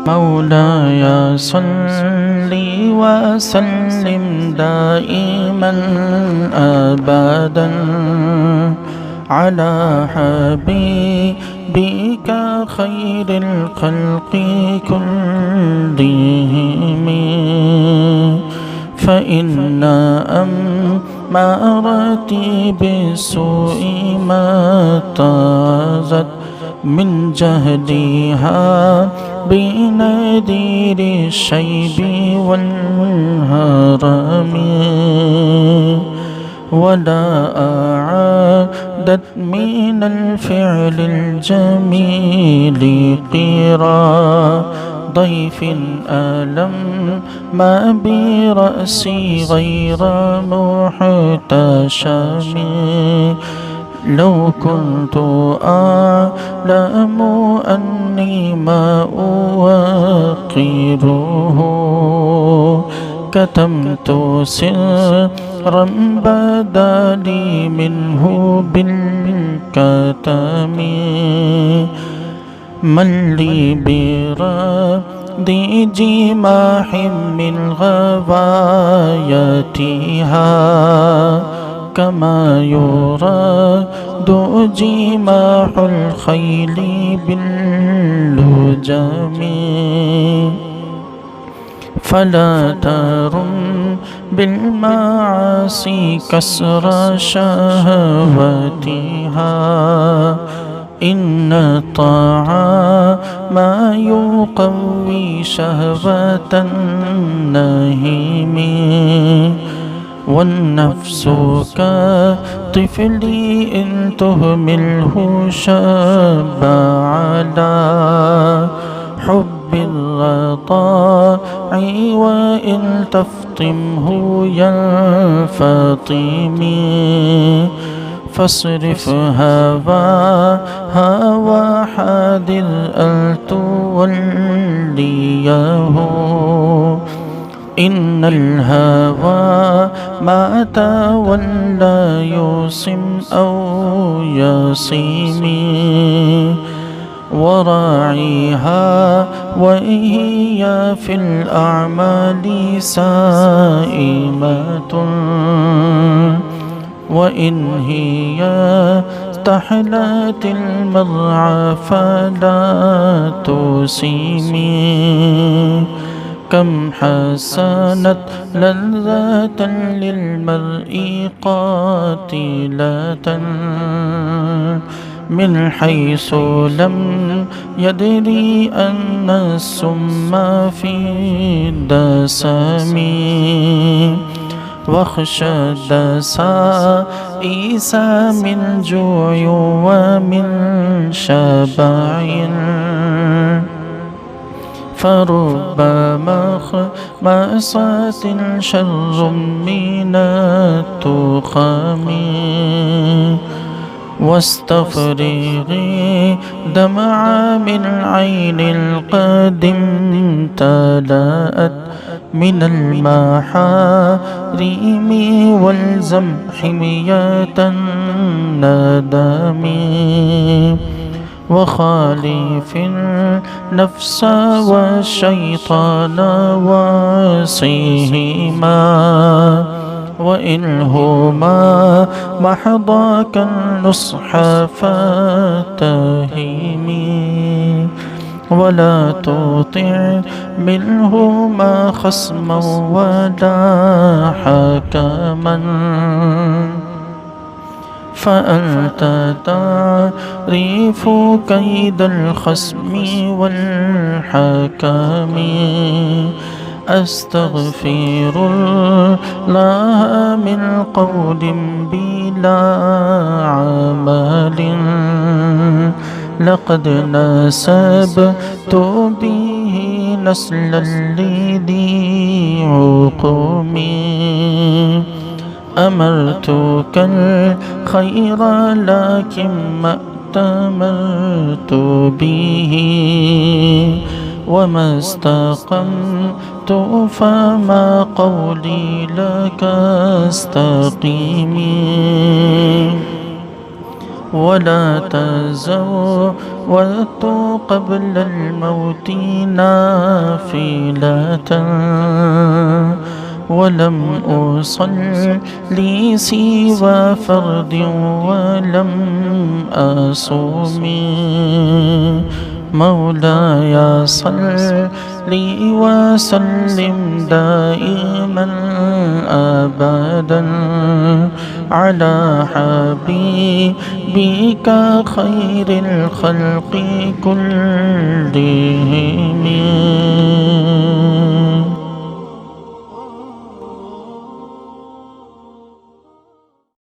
مولاي صل وسلم دائما أبدا على حبيبك خير الخلق كلهم، فإن أمارتي بالسوء ما طازت من جهدها بنذير الشيب والهرم، ولا أعادت من الفعل الجميل قرا ضيف ألم ما برأسي غير محتشم. لو كنت أعلم أني ما أوقره كتمت سرا بدا لي منه بالكتم. من لي برد جماح من غوايتها كما يراد جماح الخيل باللجم. فلا ترم بالمعاصي كسر شهوتها، إن الطعام يقوي شهوة النهم، والنفس كطفل إن تهمله شاب على حب الرضاع، وإن تفطمه ينفطم. فاصرف هواها وحاذر أن توليه، إن الهوى ما تولى يوصم أو يصيم. وراعيها وهي في الأعمال سائمة، وإن هي استحلت المرعى فلا تسيمي. كم حسنت لذة للمرء قاتلة من حيث لم يدري أن السم في الدسم. واخشى الدسائس من جوع ومن شبع، فرب مخمصة شر من التخم. واستفرغي دمع من عين القدم امتلأت من المحارم، والزم حمية الندم. وخالف النفس والشيطان وعصيهما، وإنهما محضاك النصح فاتهمي. ولا تطع منهما خصما ولا حكما، فأنت تعرف كيد الخصم والحكم. أستغفر الله من قول بلا عمل، لقد نسبت به نسلا لذي عقم. أمرتك الخير لكن ما ائتمرت به، وما استقمت فما قولي لك استقيمي. ولا تزودت قبل الموت نافلة ولم أصلي سوى فرد ولم أصوم مولاي صل وسلم دائما أبدا على حبيبك خير الخلق كلهم.